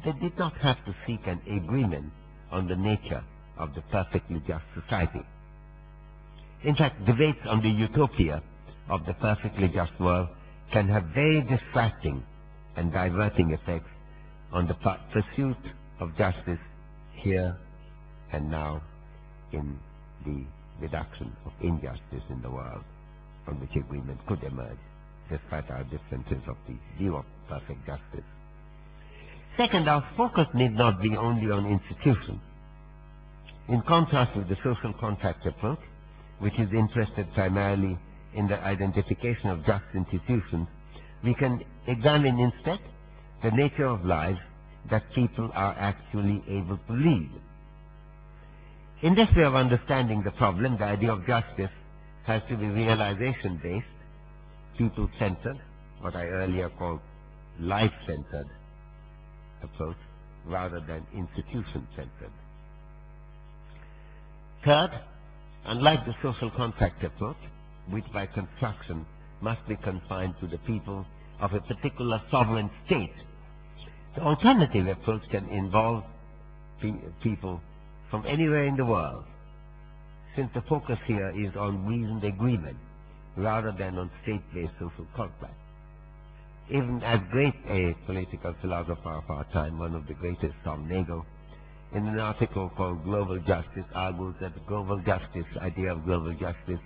they did not have to seek an agreement on the nature of the perfectly just society. In fact, debates on the utopia of the perfectly just world can have very distracting and diverting effects on the pursuit of justice here and now in the reduction of injustice in the world, on which agreement could emerge, despite our differences of the view of perfect justice. Second, our focus need not be only on institutions. In contrast with the social contract approach, which is interested primarily in the identification of just institutions, we can examine instead the nature of lives that people are actually able to lead. In this way of understanding the problem, the idea of justice has to be realization-based, people-centered, what I earlier called life-centered approach, rather than institution-centered. Third, unlike the social contract approach, which by construction must be confined to the people of a particular sovereign state, the alternative approach can involve people from anywhere in the world, since the focus here is on reasoned agreement rather than on state-based social contract. Even as great a political philosopher of our time, one of the greatest, Tom Nagel, in an article called Global Justice, argues that the global justice, idea of global justice,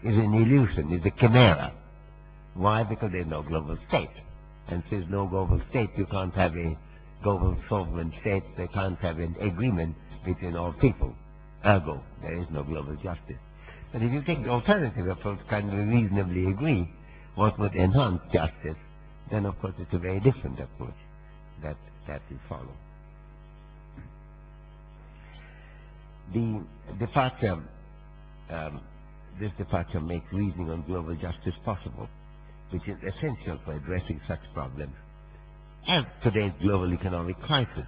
is an illusion, is a chimera. Why? Because there's no global state. And since there's no global state, you can't have a global sovereign state, they can't have an agreement between all people. Ergo, there is no global justice. But if you take the alternative approach, can we reasonably agree what would enhance justice, then of course it's a very different approach that we follow. This departure makes reasoning on global justice possible, which is essential for addressing such problems as today's global economic crisis,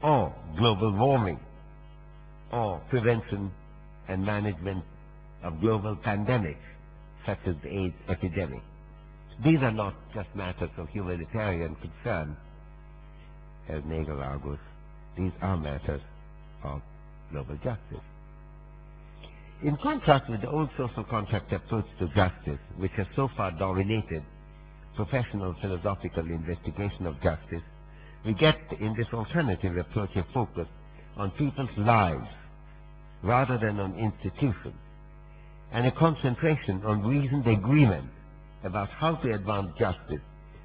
or global warming, or prevention and management of global pandemics, such as the AIDS epidemic. These are not just matters of humanitarian concern, as Nagel argues. These are matters of global justice. In contrast with the old social contract approach to justice, which has so far dominated professional philosophical investigation of justice, we get in this alternative approach a focus on people's lives rather than on institutions, and a concentration on reasoned agreement about how to advance justice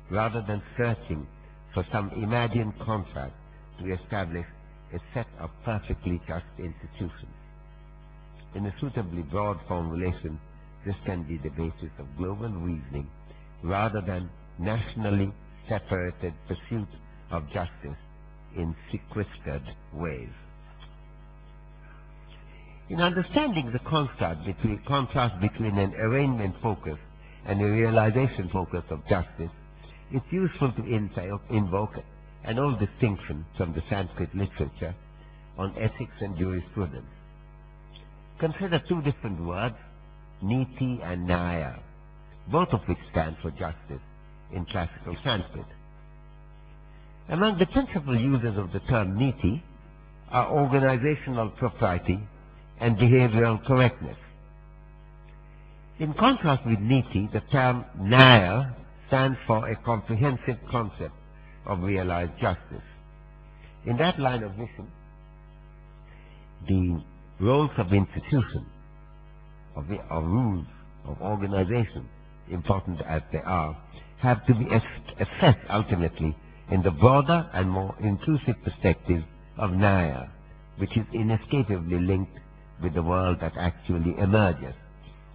rather than searching for some imagined contract to establish a set of perfectly just institutions. In a suitably broad formulation, this can be the basis of global reasoning rather than nationally separated pursuit of justice in sequestered ways. In understanding the contrast between an arrangement focus and a realization focus of justice, it's useful to invoke an old distinction from the Sanskrit literature on ethics and jurisprudence. Consider two different words, niti and nyaya, both of which stand for justice in classical Sanskrit. Among the principal users of the term niti are organizational propriety and behavioral correctness. In contrast with niti, the term nyaya stands for a comprehensive concept of realized justice. In that line of vision, the roles of institutions, of rules, of organization, important as they are, have to be assessed ultimately in the broader and more inclusive perspective of nyaya, which is inescapably linked with the world that actually emerges,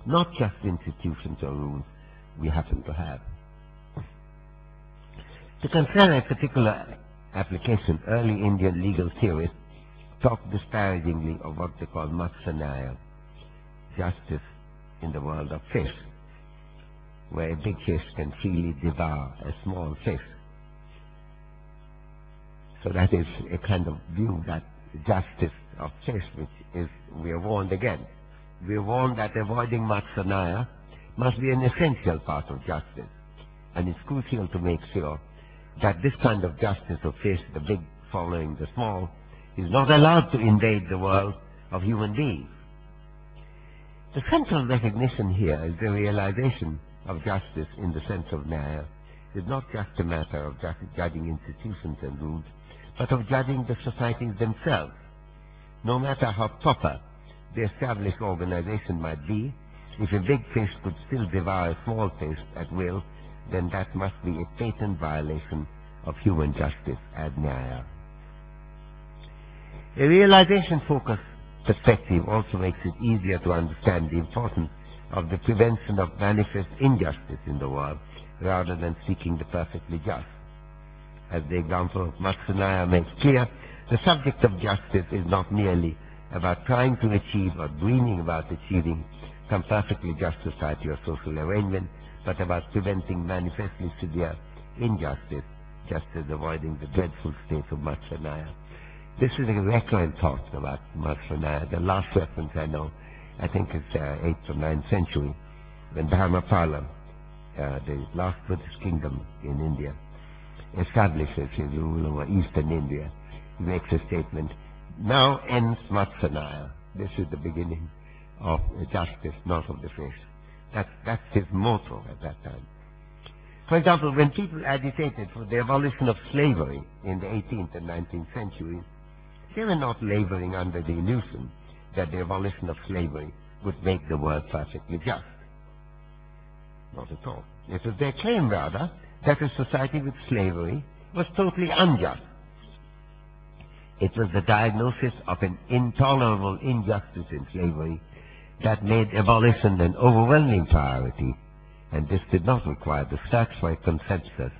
not just institutions or rules we happen to have. To consider a particular application, early Indian legal theorists talked disparagingly of what they call matsya nyaya, justice in the world of fish, where a big fish can freely devour a small fish. So that is a kind of view that justice of fish, which is, we are warned again. We are warned that avoiding matsya nyaya must be an essential part of justice, and it's crucial to make sure that this kind of justice of face the big following the small is not allowed to invade the world of human beings. The central recognition here is the realization of justice in the sense of Nyaya is not just a matter of judging institutions and rules, but of judging the societies themselves. No matter how proper the established organization might be, if a big fish could still devour a small fish at will, then that must be a patent violation of human justice ad Nyaya. A realization-focused perspective also makes it easier to understand the importance of the prevention of manifest injustice in the world rather than seeking the perfectly just. As the example of Matsunaya makes clear, the subject of justice is not merely about trying to achieve or dreaming about achieving some perfectly just society or social arrangement, but about preventing manifestly severe injustice, just as avoiding the dreadful state of Matsunaya. This is a recurrent thought about Matsunaya. The last reference I know, I think it's 8th or 9th century, when Dharmapala, the last Buddhist kingdom in India, establishes his rule over eastern India. He makes a statement, now ends Matsunaya. This is the beginning of justice, not of the fish. That's his motto at that time. For example, when people agitated for the abolition of slavery in the 18th and 19th centuries, they were not laboring under the illusion that the abolition of slavery would make the world perfectly just. Not at all. It was their claim, rather, that a society with slavery was totally unjust. It was the diagnosis of an intolerable injustice in slavery that made abolition an overwhelming priority, and this did not require the search for a consensus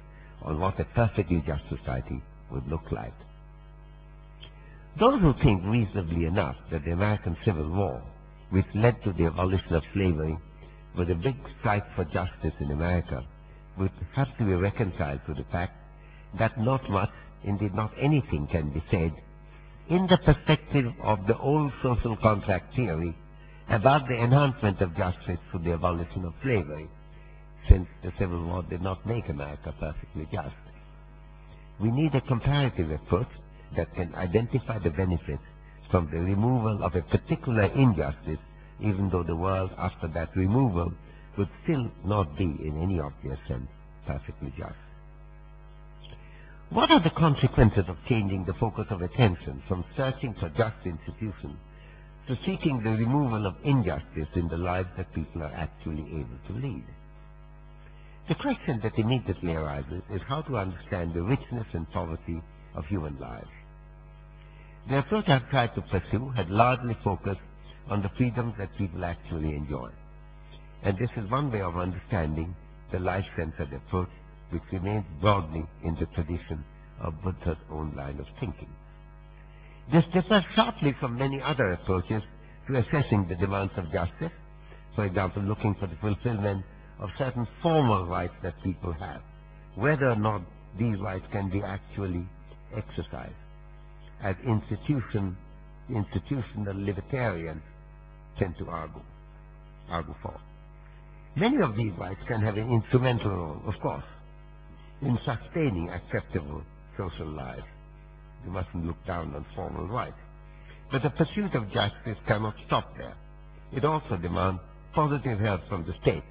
on what a perfectly just society would look like. Those who think reasonably enough that the American Civil War, which led to the abolition of slavery, was a big strike for justice in America, would have to be reconciled to the fact that not much, indeed not anything, can be said in the perspective of the old social contract theory about the enhancement of justice through the abolition of slavery, since the Civil War did not make America perfectly just. We need a comparative approach that can identify the benefits from the removal of a particular injustice, even though the world after that removal would still not be, in any obvious sense, perfectly just. What are the consequences of changing the focus of attention from searching for just institutions to seeking the removal of injustice in the lives that people are actually able to lead? The question that immediately arises is how to understand the richness and poverty of human lives. The approach I've tried to pursue had largely focused on the freedoms that people actually enjoy. And this is one way of understanding the life-centered approach, which remains broadly in the tradition of Buddha's own line of thinking. This differs sharply from many other approaches to assessing the demands of justice, for example, looking for the fulfillment of certain formal rights that people have, whether or not these rights can be actually exercised, as institutional libertarians tend to argue for. Many of these rights can have an instrumental role, of course, in sustaining acceptable social lives. You mustn't look down on formal rights. But the pursuit of justice cannot stop there. It also demands positive help from the state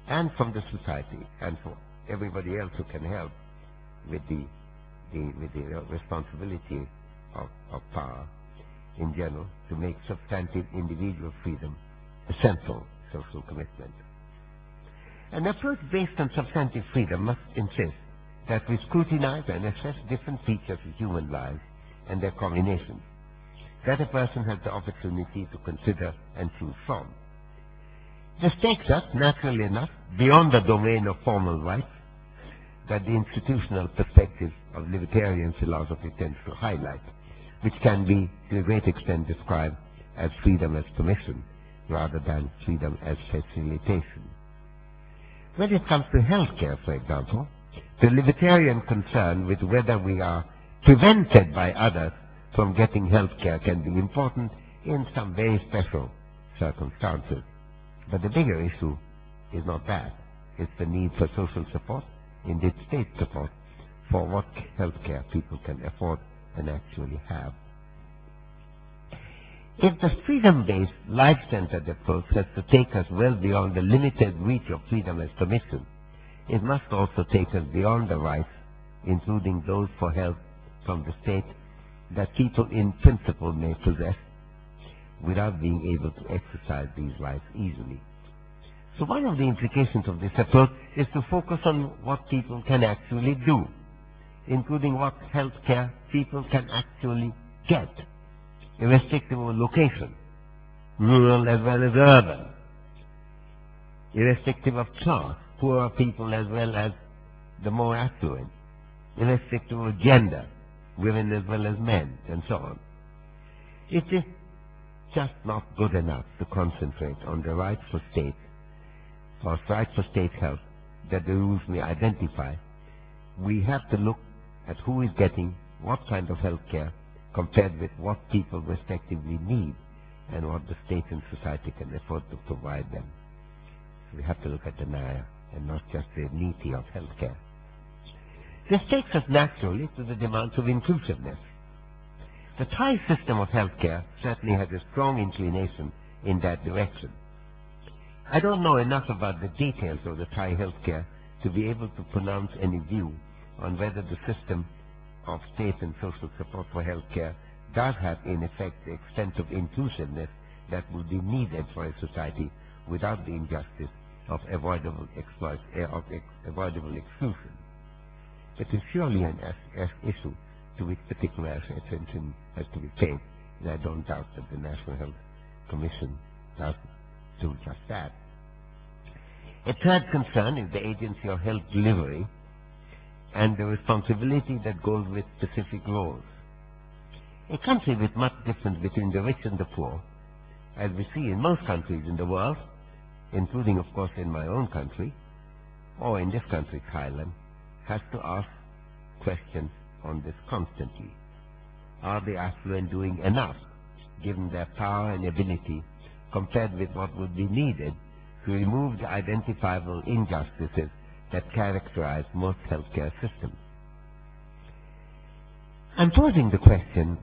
and from the society and for everybody else who can help with the responsibility of power in general to make substantive individual freedom a central social commitment. An approach based on substantive freedom must insist that we scrutinize and assess different features of human lives and their combinations, that a person has the opportunity to consider and choose from. This takes us, naturally enough, beyond the domain of formal rights that the institutional perspective of libertarian philosophy tends to highlight, which can be, to a great extent, described as freedom as permission rather than freedom as facilitation. When it comes to healthcare, for example, the libertarian concern with whether we are prevented by others from getting healthcare can be important in some very special circumstances. But the bigger issue is not that. It's the need for social support, indeed state support, for what health care people can afford and actually have. If the freedom-based, life-centered approach has to take us well beyond the limited reach of freedom as permission, it must also take us beyond the rights, including those for health from the state, that people in principle may possess without being able to exercise these rights easily. So one of the implications of this approach is to focus on what people can actually do, including what health care people can actually get, irrespective of location, rural as well as urban, irrespective of class, poorer people as well as the more affluent, irrespective of gender, women as well as men, and so on. It is just not good enough to concentrate on the right for state, or right for state health that the rules may identify. We have to look at who is getting what kind of health care compared with what people respectively need and what the state and society can afford to provide them. So we have to look at the Naya and not just the niti of health care. This takes us naturally to the demands of inclusiveness. The Thai system of health care certainly has a strong inclination in that direction. I don't know enough about the details of the Thai health care to be able to pronounce any view on whether the system of state and social support for health care does have in effect the extent of inclusiveness that would be needed for a society without the injustice of avoidable exclusion. It is surely an issue to which particular attention has to be paid, and I don't doubt that the National Health Commission does do just that. A third concern is the agency of health delivery and the responsibility that goes with specific roles. A country with much difference between the rich and the poor, as we see in most countries in the world, including of course in my own country, or in this country, Thailand, has to ask questions on this constantly. Are the affluent doing enough, given their power and ability, compared with what would be needed to remove the identifiable injustices that characterize most healthcare systems? I'm posing the question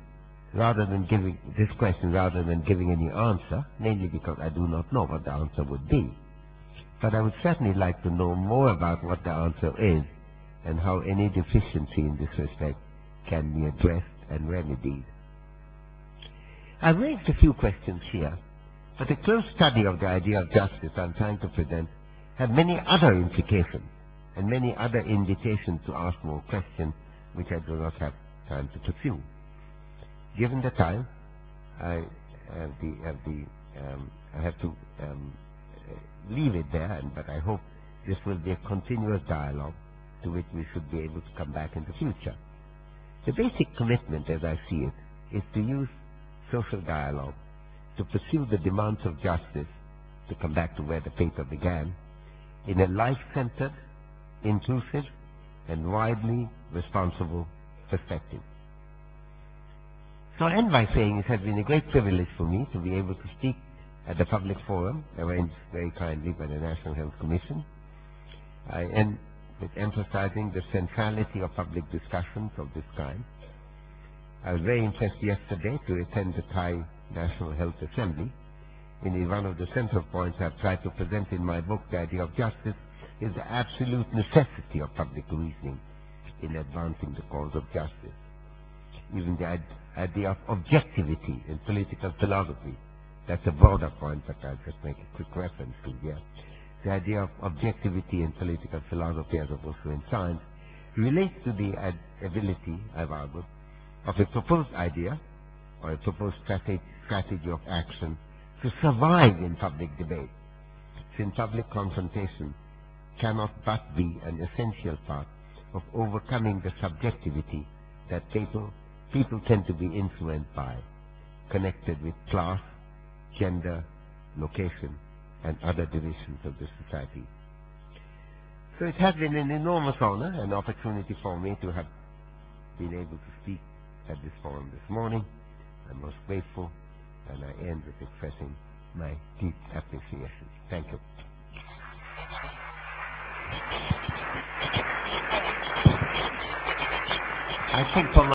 rather than giving any answer, mainly because I do not know what the answer would be. But I would certainly like to know more about what the answer is and how any deficiency in this respect can be addressed and remedied. I've raised a few questions here, but a close study of the idea of justice I'm trying to present have many other implications and many other invitations to ask more questions which I do not have time to pursue. Given the time, I have to leave it there, but I hope this will be a continuous dialogue to which we should be able to come back in the future. The basic commitment, as I see it, is to use social dialogue to pursue the demands of justice, to come back to where the paper began, in a life-centered, inclusive, and widely responsible perspective. So I end by saying it has been a great privilege for me to be able to speak at the public forum, arranged very kindly by the National Health Commission. I end with emphasizing the centrality of public discussions of this kind. I was very impressed yesterday to attend the Thai National Health Assembly. In one of the central points I've tried to present in my book, The Idea of Justice, is the absolute necessity of public reasoning in advancing the cause of justice. Even the idea of objectivity in political philosophy, that's a broader point, but I'll just make a quick reference to here. The idea of objectivity in political philosophy as opposed to in science relates to the ability, I've argued, of a proposed idea or a proposed strategy of action to survive in public debate, since public confrontation cannot but be an essential part of overcoming the subjectivity that people tend to be influenced by, connected with class, gender, location, and other divisions of the society. So it has been an enormous honor and opportunity for me to have been able to speak at this forum this morning. I'm most grateful, and I end with expressing my deep appreciation. Thank you. I think for